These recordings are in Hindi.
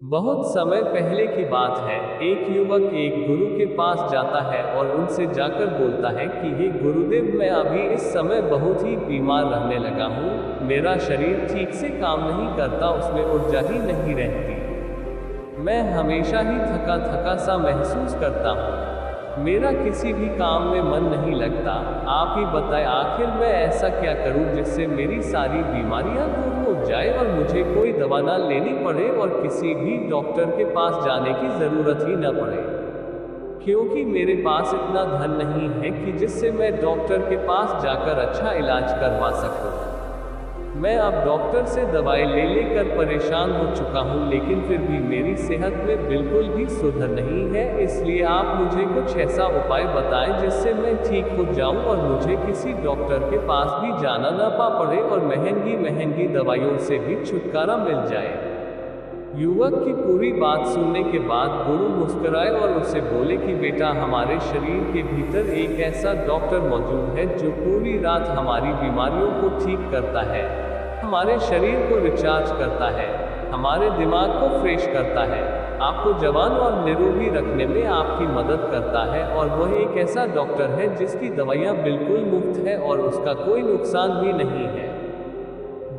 बहुत समय पहले की बात है। एक युवक एक गुरु के पास जाता है और उनसे जाकर बोलता है कि हे गुरुदेव, मैं अभी इस समय बहुत ही बीमार रहने लगा हूँ। मेरा शरीर ठीक से काम नहीं करता, उसमें ऊर्जा ही नहीं रहती। मैं हमेशा ही थका थका सा महसूस करता हूँ। मेरा किसी भी काम में मन नहीं लगता। आप ही बताएं, आखिर मैं ऐसा क्या करूं जिससे मेरी सारी बीमारियां दूर हो जाए और मुझे कोई दवा ना लेनी पड़े और किसी भी डॉक्टर के पास जाने की ज़रूरत ही न पड़े। क्योंकि मेरे पास इतना धन नहीं है कि जिससे मैं डॉक्टर के पास जाकर अच्छा इलाज करवा सकूं। मैं अब डॉक्टर से दवाई ले लेकर परेशान हो चुका हूँ, लेकिन फिर भी मेरी सेहत में बिल्कुल भी सुधार नहीं है। इसलिए आप मुझे कुछ ऐसा उपाय बताएं जिससे मैं ठीक हो जाऊं और मुझे किसी डॉक्टर के पास भी जाना ना पड़े और महंगी महंगी दवाइयों से भी छुटकारा मिल जाए। युवक की पूरी बात सुनने के बाद गुरु मुस्कुराए और उसे बोले कि बेटा, हमारे शरीर के भीतर एक ऐसा डॉक्टर मौजूद है जो पूरी रात हमारी बीमारियों को ठीक करता है, हमारे शरीर को रिचार्ज करता है, हमारे दिमाग को फ्रेश करता है, आपको जवान और निरोगी रखने में आपकी मदद करता है। और वह एक ऐसा डॉक्टर है जिसकी दवाइयाँ बिल्कुल मुफ्त है और उसका कोई नुकसान भी नहीं है।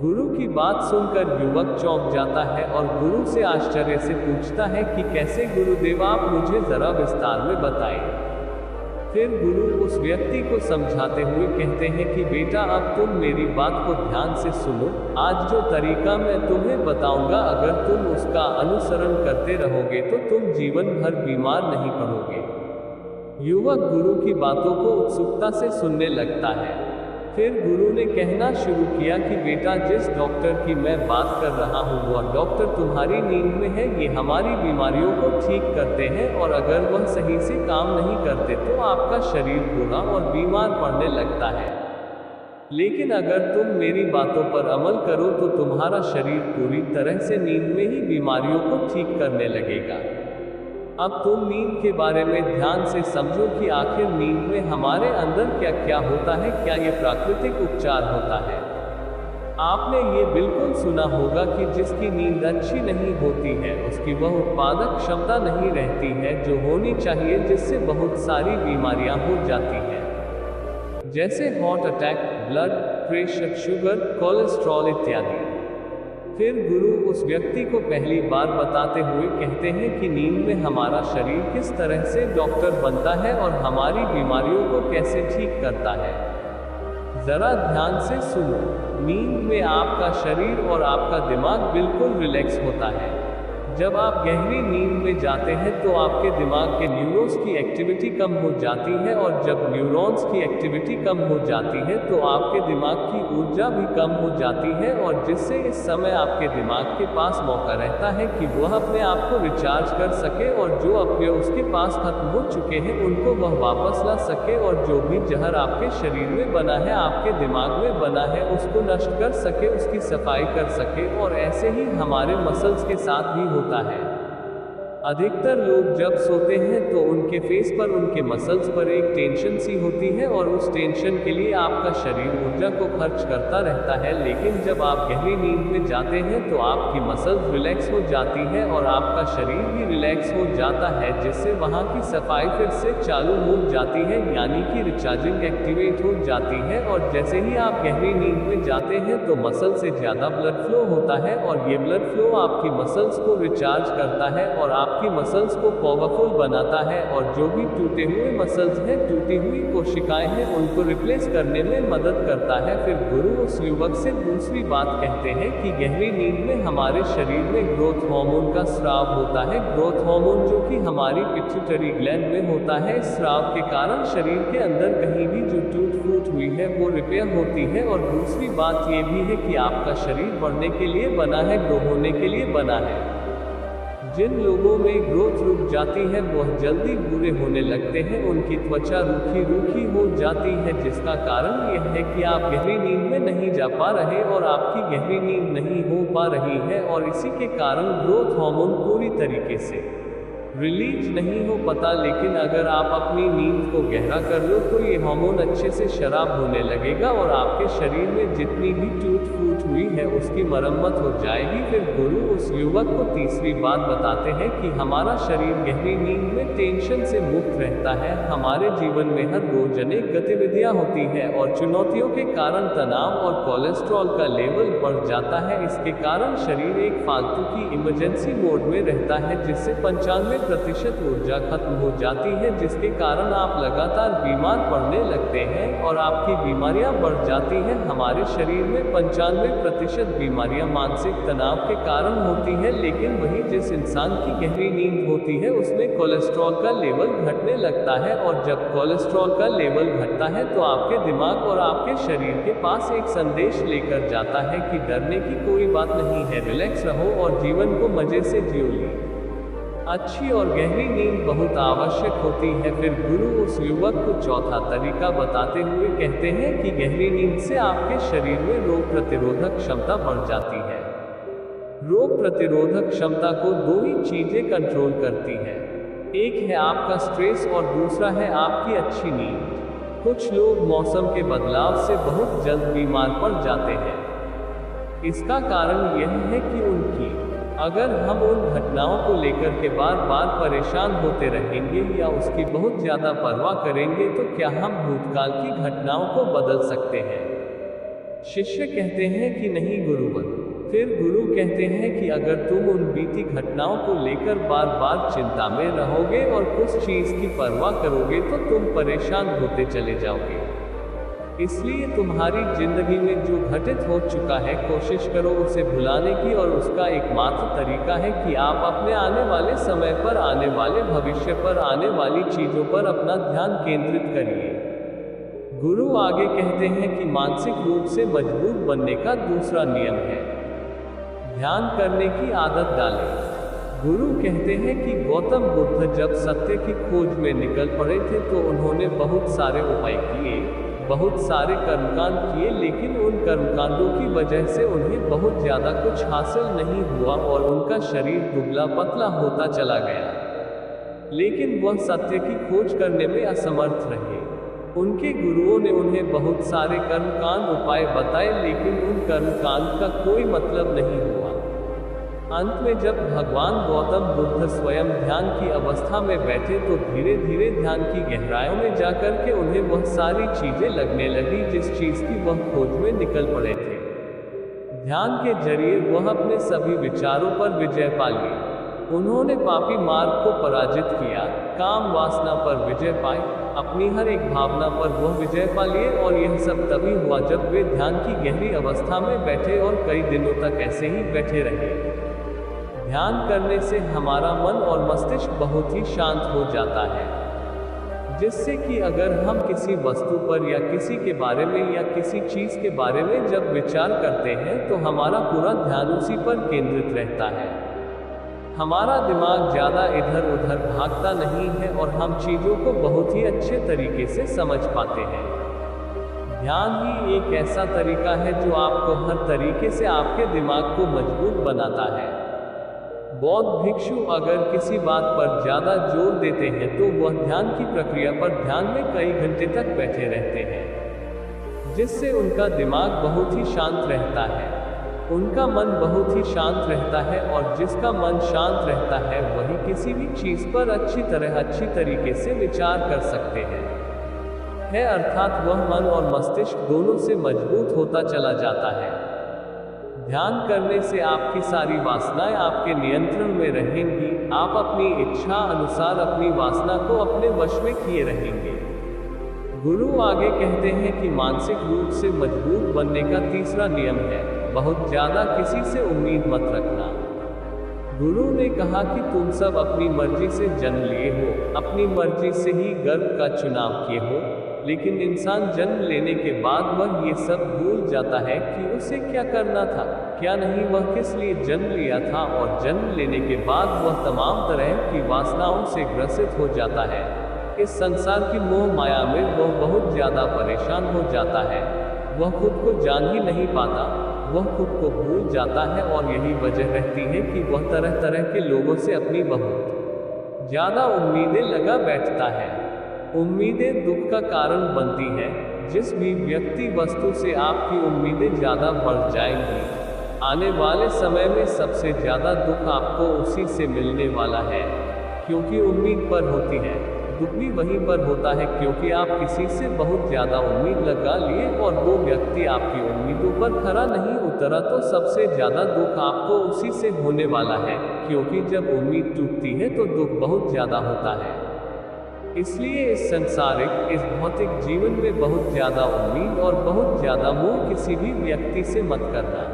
गुरु की बात सुनकर युवक चौंक जाता है और गुरु से आश्चर्य से पूछता है कि कैसे गुरुदेव, आप मुझे जरा विस्तार में बताएं। फिर गुरु उस व्यक्ति को समझाते हुए कहते हैं कि बेटा, अब तुम मेरी बात को ध्यान से सुनो। आज जो तरीका मैं तुम्हें बताऊंगा, अगर तुम उसका अनुसरण करते रहोगे तो तुम जीवन भर बीमार नहीं पड़ोगे। युवक गुरु की बातों को उत्सुकता से सुनने लगता है। फिर गुरु ने कहना शुरू किया कि बेटा, जिस डॉक्टर की मैं बात कर रहा हूँ वह डॉक्टर तुम्हारी नींद में है। ये हमारी बीमारियों को ठीक करते हैं और अगर वह सही से काम नहीं करते तो आपका शरीर बुरा और बीमार पड़ने लगता है। लेकिन अगर तुम मेरी बातों पर अमल करो तो तुम्हारा शरीर पूरी तरह से नींद में ही बीमारियों को ठीक करने लगेगा। अब तुम नींद के बारे में ध्यान से समझो कि आखिर नींद में हमारे अंदर क्या क्या होता है। क्या ये प्राकृतिक उपचार होता है? आपने ये बिल्कुल सुना होगा कि जिसकी नींद अच्छी नहीं होती है उसकी वह उत्पादक क्षमता नहीं रहती है जो होनी चाहिए, जिससे बहुत सारी बीमारियां हो जाती हैं, जैसे heart attack, blood pressure, sugar, cholesterol इत्यादि। फिर गुरु उस व्यक्ति को पहली बार बताते हुए कहते हैं कि नींद में हमारा शरीर किस तरह से डॉक्टर बनता है और हमारी बीमारियों को कैसे ठीक करता है। जरा ध्यान से सुनो। नींद में आपका शरीर और आपका दिमाग बिल्कुल रिलैक्स होता है। जब आप गहरी नींद में जाते हैं तो आपके दिमाग के न्यूरॉन्स की एक्टिविटी कम हो जाती है और जब न्यूरॉन्स की एक्टिविटी कम हो जाती है तो आपके दिमाग की ऊर्जा भी कम हो जाती है और जिससे इस समय आपके दिमाग के पास मौका रहता है कि वह अपने आप को रिचार्ज कर सके और जो अपने उसके पास खत्म हो चुके हैं उनको वह वापस ला सके और जो भी जहर आपके शरीर में बना है, आपके दिमाग में बना है, उसको नष्ट कर सके, उसकी सफाई कर सके। और ऐसे ही हमारे मसल्स के साथ भी होता है। अधिकतर लोग जब सोते हैं तो उनके फेस पर, उनके मसल्स पर एक टेंशन सी होती है और उस टेंशन के लिए आपका शरीर ऊर्जा को खर्च करता रहता है। लेकिन जब आप गहरी नींद में जाते हैं तो आपकी मसल्स रिलैक्स हो जाती है और आपका शरीर भी रिलैक्स हो जाता है, जिससे वहाँ की सफाई फिर से चालू हो जाती है, यानी कि रिचार्जिंग एक्टिवेट हो जाती है। और जैसे ही आप गहरी नींद में जाते हैं तो मसल से ज़्यादा ब्लड फ्लो होता है और ये ब्लड फ्लो आपकी मसल्स को रिचार्ज करता है और आपकी मसल्स को पावरफुल बनाता है और जो भी टूटे हुए मसल्स हैं, टूटी हुई कोशिकाएं हैं, उनको रिप्लेस करने में मदद करता है। फिर गुरु उस युवक से दूसरी बात कहते हैं कि गहरी नींद में हमारे शरीर में ग्रोथ हार्मोन का स्राव होता है। ग्रोथ हार्मोन जो कि हमारी पिट्यूटरी ग्लैंड में होता है। इस स्राव के कारण शरीर के अंदर कहीं भी जो टूट फूट हुई है वो रिपेयर होती है। और दूसरी बात ये भी है कि आपका शरीर बढ़ने के लिए बना है, ग्रो होने के लिए बना है। जिन लोगों में ग्रोथ रुक जाती है वह जल्दी बूढ़े होने लगते हैं, उनकी त्वचा रूखी रूखी हो जाती है, जिसका कारण यह है कि आप गहरी नींद में नहीं जा पा रहे और आपकी गहरी नींद नहीं हो पा रही है और इसी के कारण ग्रोथ हार्मोन पूरी तरीके से रिलीज नहीं हो पता, लेकिन अगर आप अपनी नींद को गहरा कर लो तो ये हार्मोन अच्छे से शराब होने लगेगा और आपके शरीर में जितनी भी टूट फूट हुई है उसकी मरम्मत हो जाएगी। फिर गुरु उस युवक को तीसरी बात बताते हैं कि हमारा शरीर गहरी नींद में टेंशन से मुक्त रहता है। हमारे जीवन में हर रोज अनेक गतिविधियां होती है और चुनौतियों के कारण तनाव और कोलेस्ट्रॉल का लेवल बढ़ जाता है। इसके कारण शरीर एक फालतू की इमरजेंसी मोड में रहता है, जिससे 95% ऊर्जा खत्म हो जाती है, जिसके कारण आप लगातार बीमार पड़ने लगते हैं और आपकी बीमारियां बढ़ जाती हैं। हमारे शरीर में 95% बीमारियां मानसिक तनाव के कारण होती है, लेकिन वही जिस इंसान की गहरी नींद होती है उसमें कोलेस्ट्रॉल का लेवल घटने लगता है, और जब कोलेस्ट्रॉल का लेवल घटता है तो आपके दिमाग और आपके शरीर के पास एक संदेश लेकर जाता है कि डरने की कोई बात नहीं है, रिलैक्स रहो और जीवन को मजे से जियो। अच्छी और गहरी नींद बहुत आवश्यक होती है। फिर गुरु उस युवक को चौथा तरीका बताते हुए कहते हैं कि गहरी नींद से आपके शरीर में रोग प्रतिरोधक क्षमता बढ़ जाती है। रोग प्रतिरोधक क्षमता को दो ही चीजें कंट्रोल करती है, एक है आपका स्ट्रेस और दूसरा है आपकी अच्छी नींद। कुछ लोग मौसम के बदलाव से बहुत जल्द बीमार पड़ जाते हैं। इसका कारण यह है कि अगर हम उन घटनाओं को लेकर के बार बार परेशान होते रहेंगे या उसकी बहुत ज़्यादा परवाह करेंगे तो क्या हम भूतकाल की घटनाओं को बदल सकते हैं? शिष्य कहते हैं कि नहीं गुरुवर। फिर गुरु कहते हैं कि अगर तुम उन बीती घटनाओं को लेकर बार बार चिंता में रहोगे और कुछ चीज़ की परवाह करोगे तो तुम परेशान होते चले जाओगे। इसलिए तुम्हारी जिंदगी में जो घटित हो चुका है कोशिश करो उसे भुलाने की, और उसका एकमात्र तरीका है कि आप अपने आने वाले समय पर, आने वाले भविष्य पर, आने वाली चीजों पर अपना ध्यान केंद्रित करिए। गुरु आगे कहते हैं कि मानसिक रूप से मजबूत बनने का दूसरा नियम है ध्यान करने की आदत डालें। गुरु कहते हैं कि गौतम बुद्ध जब सत्य की खोज में निकल पड़े थे तो उन्होंने बहुत सारे उपाय किए, बहुत सारे कर्मकांड किए, लेकिन उन कर्मकांडों की वजह से उन्हें बहुत ज़्यादा कुछ हासिल नहीं हुआ और उनका शरीर दुबला पतला होता चला गया। लेकिन वह सत्य की खोज करने में असमर्थ रहे। उनके गुरुओं ने उन्हें बहुत सारे कर्मकांड उपाय बताए, लेकिन उन कर्मकांड का कोई मतलब नहीं हुआ। अंत में जब भगवान गौतम बुद्ध स्वयं ध्यान की अवस्था में बैठे तो धीरे धीरे ध्यान की गहराइयों में जाकर के उन्हें वह सारी चीजें लगने लगी जिस चीज की वह खोज में निकल पड़े थे। ध्यान के जरिए वह अपने सभी विचारों पर विजय पा ली। उन्होंने पापी मार्ग को पराजित किया, काम वासना पर विजय पाई, अपनी हर एक भावना पर वह विजय पा लिए, और यह सब तभी हुआ जब वे ध्यान की गहरी अवस्था में बैठे और कई दिनों तक ऐसे ही बैठे रहे। ध्यान करने से हमारा मन और मस्तिष्क बहुत ही शांत हो जाता है, जिससे कि अगर हम किसी वस्तु पर या किसी के बारे में या किसी चीज़ के बारे में जब विचार करते हैं तो हमारा पूरा ध्यान उसी पर केंद्रित रहता है। हमारा दिमाग ज़्यादा इधर उधर भागता नहीं है और हम चीज़ों को बहुत ही अच्छे तरीके से समझ पाते हैं। ध्यान ही एक ऐसा तरीका है जो आपको हर तरीके से आपके दिमाग को मजबूत बनाता है। बौद्ध भिक्षु अगर किसी बात पर ज़्यादा जोर देते हैं तो वह ध्यान की प्रक्रिया पर ध्यान में कई घंटे तक बैठे रहते हैं, जिससे उनका दिमाग बहुत ही शांत रहता है, उनका मन बहुत ही शांत रहता है, और जिसका मन शांत रहता है वही किसी भी चीज़ पर अच्छी तरीके से विचार कर सकते हैं। अर्थात वह मन और मस्तिष्क दोनों से मजबूत होता चला जाता है। ध्यान करने से आपकी सारी वासनाएं आपके नियंत्रण में रहेंगी, आप अपनी इच्छा अनुसार अपनी वासना को अपने वश में किए रहेंगे। गुरु आगे कहते हैं कि मानसिक रूप से मजबूत बनने का तीसरा नियम है बहुत ज़्यादा किसी से उम्मीद मत रखना। गुरु ने कहा कि तुम सब अपनी मर्जी से जन्म लिए हो, अपनी मर्जी से ही गर्भ का चुनाव किए हो, लेकिन इंसान जन्म लेने के बाद वह ये सब भूल जाता है कि उसे क्या करना था, क्या नहीं, वह किस लिए जन्म लिया था, और जन्म लेने के बाद वह तमाम तरह की वासनाओं से ग्रसित हो जाता है। इस संसार की मोह माया में वह बहुत ज़्यादा परेशान हो जाता है, वह खुद को जान ही नहीं पाता, वह खुद को भूल जाता है, और यही वजह रहती है कि वह तरह तरह के लोगों से अपनी बहुत ज्यादा उम्मीदें लगा बैठता है। उम्मीदें दुख का कारण बनती हैं। जिस भी व्यक्ति वस्तु से आपकी उम्मीदें ज्यादा बढ़ जाएंगी, आने वाले समय में सबसे ज्यादा दुख आपको उसी से मिलने वाला है, क्योंकि उम्मीद पर होती है। दुख भी वहीं पर होता है क्योंकि आप किसी से बहुत ज्यादा उम्मीद लगा लिए और वो व्यक्ति आपकी उम्मीदों पर खरा नहीं उतरा, तो सबसे ज्यादा दुख आपको उसी से होने वाला है, क्योंकि जब उम्मीद टूटती है तो दुख बहुत ज्यादा होता है। इसलिए इस संसारिक, इस भौतिक जीवन में बहुत ज्यादा उम्मीद और बहुत ज्यादा मोह किसी भी व्यक्ति से मत करना।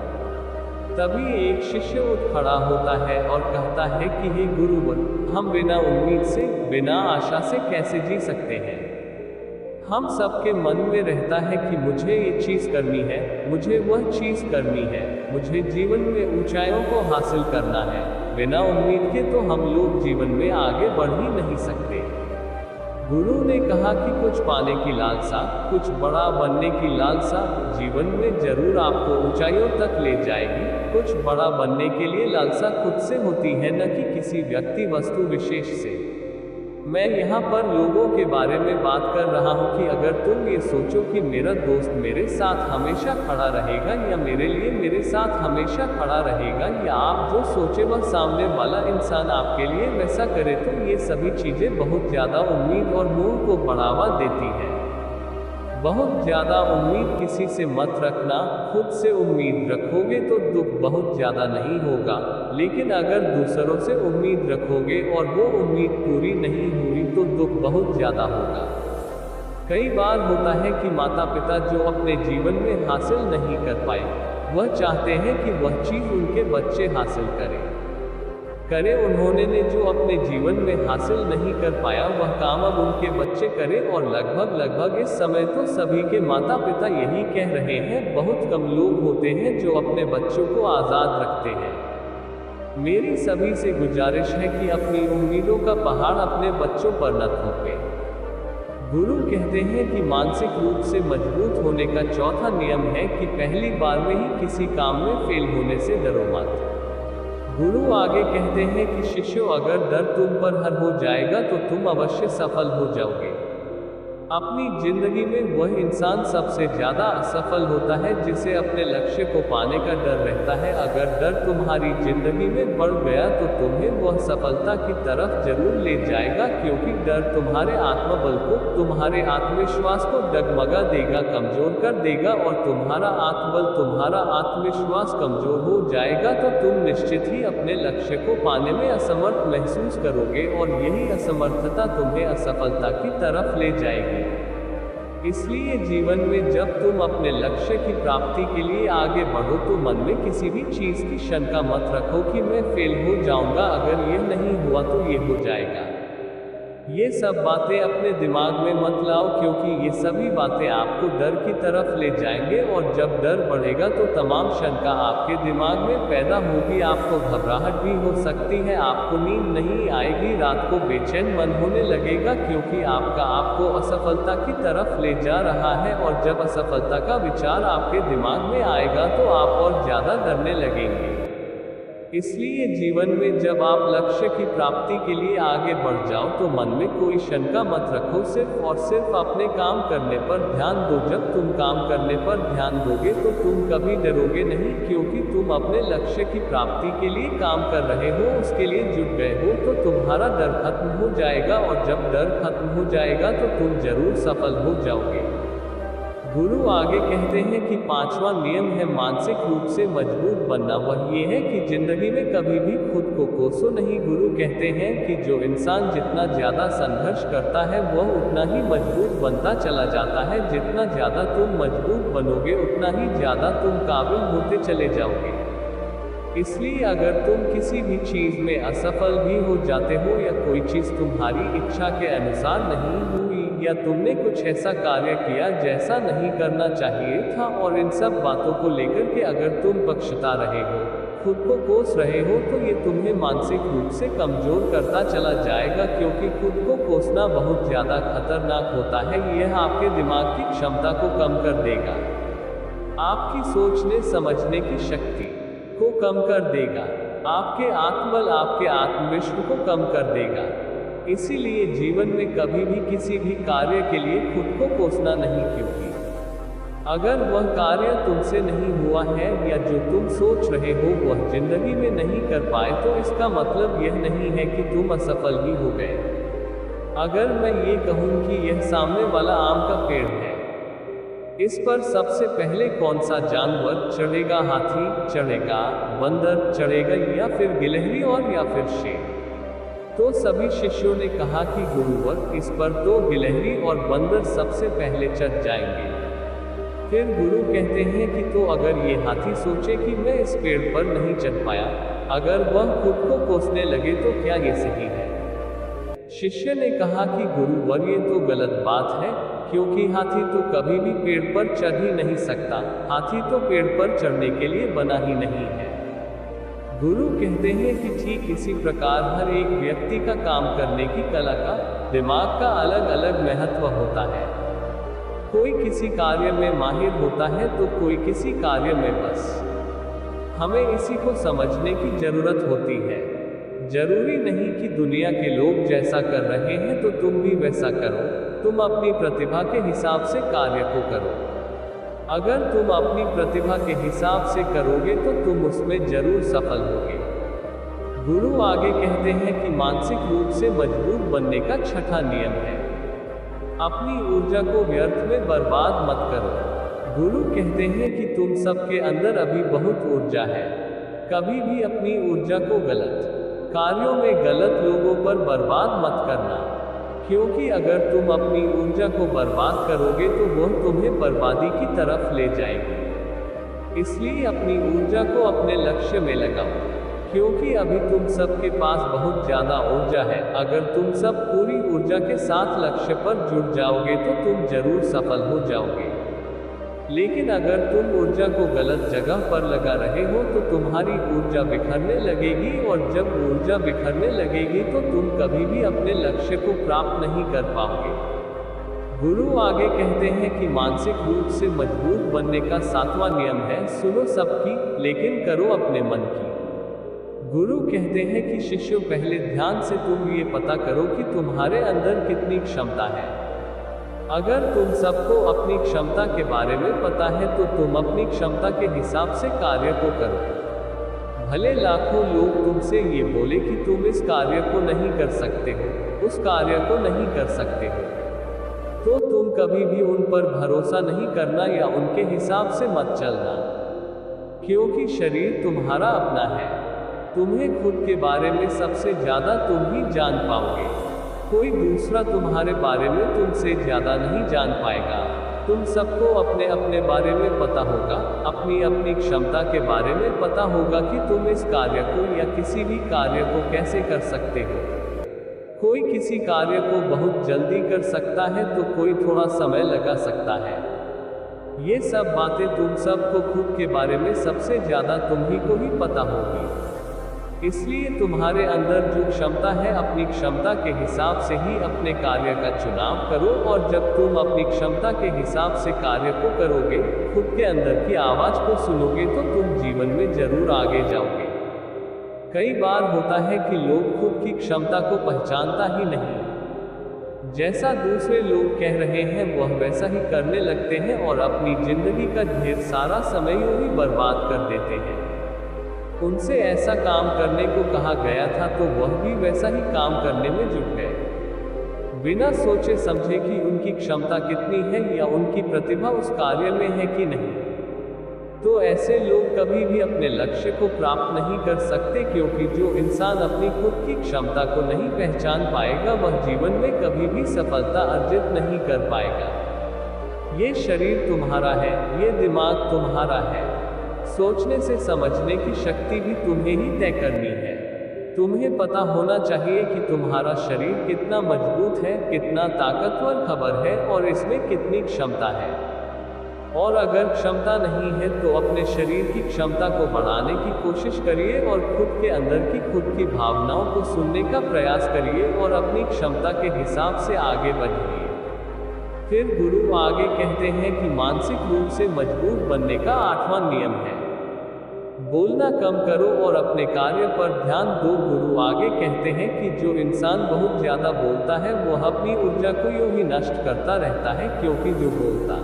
तभी एक शिष्य उठ खड़ा होता है और कहता है कि हे गुरुवर, हम बिना उम्मीद से, बिना आशा से कैसे जी सकते हैं। हम सबके मन में रहता है कि मुझे ये चीज़ करनी है, मुझे वह चीज़ करनी है, मुझे जीवन में ऊंचाइयों को हासिल करना है। बिना उम्मीद के तो हम लोग जीवन में आगे बढ़ ही नहीं सकते। गुरु ने कहा कि कुछ पाने की लालसा, कुछ बड़ा बनने की लालसा जीवन में जरूर आपको ऊंचाइयों तक ले जाएगी। कुछ बड़ा बनने के लिए लालसा खुद से होती है, न कि किसी व्यक्ति वस्तु विशेष से। मैं यहाँ पर लोगों के बारे में बात कर रहा हूँ कि अगर तुम ये सोचो कि मेरा दोस्त मेरे साथ हमेशा खड़ा रहेगा या मेरे लिए मेरे साथ हमेशा खड़ा रहेगा, या आप जो सोचे वह सामने वाला इंसान आपके लिए वैसा करे, तो ये सभी चीज़ें बहुत ज़्यादा उम्मीद और मोह को बढ़ावा देती हैं। बहुत ज़्यादा उम्मीद किसी से मत रखना। खुद से उम्मीद रखोगे तो दुख बहुत ज़्यादा नहीं होगा, लेकिन अगर दूसरों से उम्मीद रखोगे और वो उम्मीद पूरी नहीं हुई तो दुख बहुत ज़्यादा होगा। कई बार होता है कि माता पिता जो अपने जीवन में हासिल नहीं कर पाए, वह चाहते हैं कि वह चीज़ उनके बच्चे हासिल करें। उन्होंने ने जो अपने जीवन में हासिल नहीं कर पाया, वह काम अब उनके बच्चे करें। और लगभग इस समय तो सभी के माता पिता यही कह रहे हैं। बहुत कम लोग होते हैं जो अपने बच्चों को आज़ाद रखते हैं। मेरी सभी से गुजारिश है कि अपनी उम्मीदों का पहाड़ अपने बच्चों पर न थोपें। गुरु कहते हैं कि मानसिक रूप से मजबूत होने का चौथा नियम है कि पहली बार में ही किसी काम में फेल होने से डरो मत। गुरु आगे कहते हैं कि शिष्यों, अगर डर तुम पर हर हो जाएगा तो तुम अवश्य सफल हो जाओगे। अपनी जिंदगी में वह इंसान सबसे ज्यादा असफल होता है जिसे अपने लक्ष्य को पाने का डर रहता है। अगर डर तुम्हारी जिंदगी में बढ़ गया तो तुम्हें वह सफलता की तरफ जरूर ले जाएगा, क्योंकि डर तुम्हारे आत्मबल को, तुम्हारे आत्मविश्वास को डगमगा देगा, कमजोर कर देगा। और तुम्हारा आत्मबल, तुम्हारा आत्मविश्वास कमजोर हो जाएगा तो तुम निश्चित ही अपने लक्ष्य को पाने में असमर्थ महसूस करोगे, और यही असमर्थता तुम्हें असफलता की तरफ ले जाएगी। इसलिए जीवन में जब तुम अपने लक्ष्य की प्राप्ति के लिए आगे बढ़ो तो मन में किसी भी चीज़ की शंका मत रखो कि मैं फेल हो जाऊंगा, अगर यह नहीं हुआ तो ये हो जाएगा। ये सब बातें अपने दिमाग में मत लाओ, क्योंकि ये सभी बातें आपको डर की तरफ ले जाएंगे, और जब डर बढ़ेगा तो तमाम शंका आपके दिमाग में पैदा होगी। आपको घबराहट भी हो सकती है, आपको नींद नहीं आएगी, रात को बेचैन मन होने लगेगा, क्योंकि आपको असफलता की तरफ ले जा रहा है। और जब असफलता का विचार आपके दिमाग में आएगा तो आप और ज़्यादा डरने लगेंगे। इसलिए जीवन में जब आप लक्ष्य की प्राप्ति के लिए आगे बढ़ जाओ तो मन में कोई शंका मत रखो, सिर्फ और सिर्फ अपने काम करने पर ध्यान दो। जब तुम काम करने पर ध्यान दोगे तो तुम कभी डरोगे नहीं, क्योंकि तुम अपने लक्ष्य की प्राप्ति के लिए काम कर रहे हो, उसके लिए जुट गए हो, तो तुम्हारा डर खत्म हो जाएगा। और जब डर खत्म हो जाएगा तो तुम जरूर सफल हो जाओगे। गुरु आगे कहते हैं कि पांचवा नियम है मानसिक रूप से मजबूत बनना। वह ये है कि जिंदगी में कभी भी खुद को कोसो नहीं। गुरु कहते हैं कि जो इंसान जितना ज्यादा संघर्ष करता है वह उतना ही मजबूत बनता चला जाता है। जितना ज्यादा तुम मजबूत बनोगे उतना ही ज्यादा तुम काबिल होते चले जाओगे। इसलिए अगर तुम किसी भी चीज में असफल भी हो जाते हो, या कोई चीज तुम्हारी इच्छा के अनुसार नहीं हुई, या तुमने कुछ ऐसा कार्य किया जैसा नहीं करना चाहिए था, और इन सब बातों को लेकर के अगर तुम पछता रहे हो, खुद को कोस रहे हो, तो ये तुम्हें मानसिक रूप से कमजोर करता चला जाएगा। क्योंकि खुद को कोसना बहुत ज़्यादा खतरनाक होता है। यह आपके दिमाग की क्षमता को कम कर देगा, आपकी सोचने समझने की शक्ति को कम कर देगा, आपके आत्मबल, आपके आत्मविश्वास को कम कर देगा। इसीलिए जीवन में कभी भी किसी भी कार्य के लिए खुद को कोसना नहीं, क्योंकि अगर वह कार्य तुमसे नहीं हुआ है या जो तुम सोच रहे हो वह जिंदगी में नहीं कर पाए, तो इसका मतलब यह नहीं है कि तुम असफल ही हो गए। अगर मैं ये कहूँ कि यह सामने वाला आम का पेड़ है, इस पर सबसे पहले कौन सा जानवर चढ़ेगा? हाथी चढ़ेगा, बंदर चढ़ेगा, या फिर गिलहरी और या फिर शेर? तो सभी शिष्यों ने कहा कि गुरुवर, इस पर तो गिलहरी और बंदर सबसे पहले चढ़ जाएंगे। फिर गुरु कहते हैं कि तो अगर ये हाथी सोचे कि मैं इस पेड़ पर नहीं चढ़ पाया, अगर वह खुद को कोसने लगे, तो क्या ये सही है? शिष्य ने कहा कि गुरुवर, ये तो गलत बात है, क्योंकि हाथी तो कभी भी पेड़ पर चढ़ ही नहीं सकता। हाथी तो पेड़ पर चढ़ने के लिए बना ही नहीं है। गुरु कहते हैं कि ठीक इसी प्रकार हर एक व्यक्ति का काम करने की कला का, दिमाग का अलग अलग महत्व होता है। कोई किसी कार्य में माहिर होता है तो कोई किसी कार्य में बस। हमें इसी को समझने की जरूरत होती है। जरूरी नहीं कि दुनिया के लोग जैसा कर रहे हैं तो तुम भी वैसा करो। तुम अपनी प्रतिभा के हिसाब से कार्य को करो। अगर तुम अपनी प्रतिभा के हिसाब से करोगे तो तुम उसमें जरूर सफल होगे। गुरु आगे कहते हैं कि मानसिक रूप से मजबूत बनने का छठा नियम है, अपनी ऊर्जा को व्यर्थ में बर्बाद मत करो। गुरु कहते हैं कि तुम सबके अंदर अभी बहुत ऊर्जा है। कभी भी अपनी ऊर्जा को गलत कार्यों में, गलत लोगों पर बर्बाद मत करना, क्योंकि अगर तुम अपनी ऊर्जा को बर्बाद करोगे तो वह तुम्हें बर्बादी की तरफ ले जाएगी। इसलिए अपनी ऊर्जा को अपने लक्ष्य में लगाओ, क्योंकि अभी तुम सबके पास बहुत ज़्यादा ऊर्जा है। अगर तुम सब पूरी ऊर्जा के साथ लक्ष्य पर जुड़ जाओगे तो तुम जरूर सफल हो जाओगे। लेकिन अगर तुम ऊर्जा को गलत जगह पर लगा रहे हो तो तुम्हारी ऊर्जा बिखरने लगेगी, और जब ऊर्जा बिखरने लगेगी तो तुम कभी भी अपने लक्ष्य को प्राप्त नहीं कर पाओगे। गुरु आगे कहते हैं कि मानसिक रूप से मजबूत बनने का सातवां नियम है, सुनो सबकी लेकिन करो अपने मन की। गुरु कहते हैं कि शिष्यों, पहले ध्यान से तुम ये पता करो कि तुम्हारे अंदर कितनी क्षमता है। अगर तुम सबको अपनी क्षमता के बारे में पता है तो तुम अपनी क्षमता के हिसाब से कार्य को करो। भले लाखों लोग तुमसे ये बोले कि तुम इस कार्य को नहीं कर सकते हो, उस कार्य को नहीं कर सकते हो, तो तुम कभी भी उन पर भरोसा नहीं करना या उनके हिसाब से मत चलना, क्योंकि शरीर तुम्हारा अपना है। तुम्हें खुद के बारे में सबसे ज्यादा तुम ही जान पाओगे। कोई दूसरा तुम्हारे बारे में तुमसे ज्यादा नहीं जान पाएगा। तुम सबको अपने अपने बारे में पता होगा, अपनी अपनी क्षमता के बारे में पता होगा कि तुम इस कार्य को या किसी भी कार्य को कैसे कर सकते हो। कोई किसी कार्य को बहुत जल्दी कर सकता है तो कोई थोड़ा समय लगा सकता है। ये सब बातें तुम सबको खुद के बारे में सबसे ज्यादा तुम ही को ही पता होगी। इसलिए तुम्हारे अंदर जो क्षमता है, अपनी क्षमता के हिसाब से ही अपने कार्य का चुनाव करो, और जब तुम अपनी क्षमता के हिसाब से कार्य को करोगे, खुद के अंदर की आवाज को सुनोगे, तो तुम जीवन में जरूर आगे जाओगे। कई बार होता है कि लोग खुद की क्षमता को पहचानता ही नहीं। जैसा दूसरे लोग कह रहे हैं वह वैसा ही करने लगते हैं और अपनी जिंदगी का ढेर सारा समय यूं ही बर्बाद कर देते हैं। उनसे ऐसा काम करने को कहा गया था तो वह भी वैसा ही काम करने में जुट गए, बिना सोचे समझे कि उनकी क्षमता कितनी है या उनकी प्रतिभा उस कार्य में है कि नहीं। तो ऐसे लोग कभी भी अपने लक्ष्य को प्राप्त नहीं कर सकते, क्योंकि जो इंसान अपनी खुद की क्षमता को नहीं पहचान पाएगा वह जीवन में कभी भी सफलता अर्जित नहीं कर पाएगा। ये शरीर तुम्हारा है, ये दिमाग तुम्हारा है। सोचने से समझने की शक्ति भी तुम्हें ही तय करनी है। तुम्हें पता होना चाहिए कि तुम्हारा शरीर कितना मजबूत है, कितना ताकतवर खबर है और इसमें कितनी क्षमता है। और अगर क्षमता नहीं है तो अपने शरीर की क्षमता को बढ़ाने की कोशिश करिए और खुद के अंदर की खुद की भावनाओं को सुनने का प्रयास करिए और अपनी क्षमता के हिसाब से आगे बढ़िए। फिर गुरु आगे कहते हैं कि मानसिक रूप से मजबूत बनने का आठवां नियम है, बोलना कम करो और अपने कार्य पर ध्यान दो। गुरु आगे कहते हैं कि जो इंसान बहुत ज्यादा बोलता है वह अपनी ऊर्जा को यूं ही नष्ट करता रहता है, क्योंकि जो बोलता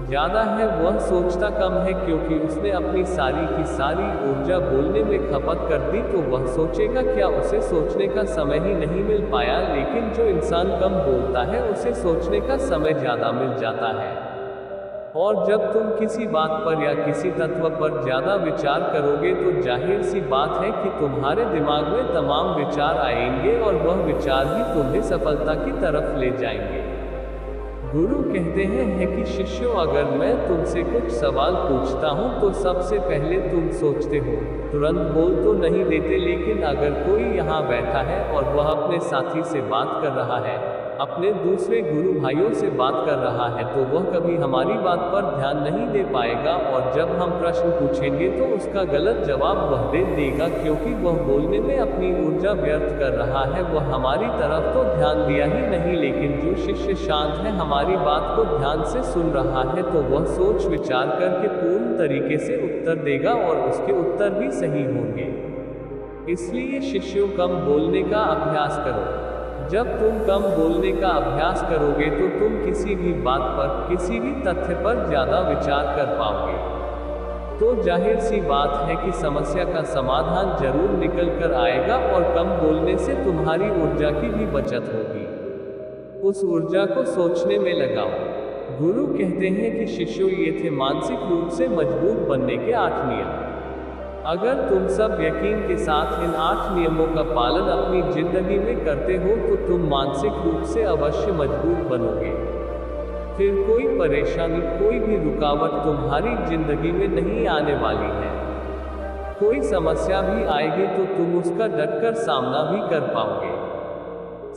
ज्यादा है वह सोचता कम है। क्योंकि उसने अपनी सारी की सारी ऊर्जा बोलने में खपत कर दी तो वह सोचेगा क्या, उसे सोचने का समय ही नहीं मिल पाया। लेकिन जो इंसान कम बोलता है उसे सोचने का समय ज्यादा मिल जाता है। और जब तुम किसी बात पर या किसी तत्व पर ज्यादा विचार करोगे तो जाहिर सी बात है कि तुम्हारे दिमाग में तमाम विचार आएंगे और वह विचार ही तुम्हें सफलता की तरफ ले जाएंगे। गुरु कहते हैं कि शिष्यों, अगर मैं तुमसे कुछ सवाल पूछता हूँ तो सबसे पहले तुम सोचते हो, तुरंत बोल तो नहीं देते। लेकिन अगर कोई यहाँ बैठा है और वह अपने साथी से बात कर रहा है, अपने दूसरे गुरु भाइयों से बात कर रहा है, तो वह कभी हमारी बात पर ध्यान नहीं दे पाएगा। और जब हम प्रश्न पूछेंगे तो उसका गलत जवाब वह दे देगा, क्योंकि वह बोलने में अपनी ऊर्जा व्यर्थ कर रहा है। वह हमारी तरफ तो ध्यान दिया ही नहीं। लेकिन जो शिष्य शांत है, हमारी बात को ध्यान से सुन रहा है, तो वह सोच विचार करके पूर्ण तरीके से उत्तर देगा और उसके उत्तर भी सही होंगे। इसलिए शिष्यों, कम बोलने का अभ्यास करो। जब तुम कम बोलने का अभ्यास करोगे तो तुम किसी भी बात पर, किसी भी तथ्य पर ज्यादा विचार कर पाओगे। तो जाहिर सी बात है कि समस्या का समाधान जरूर निकल कर आएगा। और कम बोलने से तुम्हारी ऊर्जा की भी बचत होगी। उस ऊर्जा को सोचने में लगाओ। गुरु कहते हैं कि शिष्यों, ये थे मानसिक रूप से मजबूत बनने के 8 नियम। अगर तुम सब यकीन के साथ इन 8 नियमों का पालन अपनी जिंदगी में करते हो तो तुम मानसिक रूप से अवश्य मजबूत बनोगे। फिर कोई परेशानी, कोई भी रुकावट तुम्हारी जिंदगी में नहीं आने वाली है। कोई समस्या भी आएगी तो तुम उसका डटकर सामना भी कर पाओगे।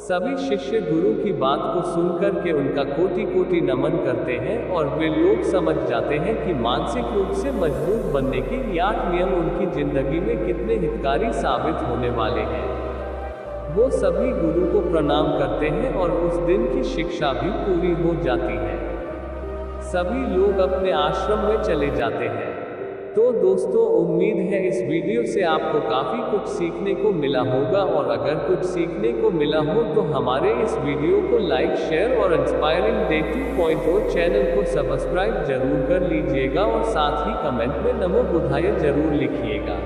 सभी शिष्य गुरु की बात को सुनकर के उनका कोटि कोटि नमन करते हैं और वे लोग समझ जाते हैं कि मानसिक रूप से मजबूत बनने के ये 8 नियम उनकी जिंदगी में कितने हितकारी साबित होने वाले हैं। वो सभी गुरु को प्रणाम करते हैं और उस दिन की शिक्षा भी पूरी हो जाती है। सभी लोग अपने आश्रम में चले जाते हैं। तो दोस्तों, उम्मीद है इस वीडियो से आपको काफ़ी कुछ सीखने को मिला होगा। और अगर कुछ सीखने को मिला हो तो हमारे इस वीडियो को लाइक, शेयर और इंस्पायरिंग डे 2.0 चैनल को सब्सक्राइब जरूर कर लीजिएगा और साथ ही कमेंट में नमो बुद्धाय जरूर लिखिएगा।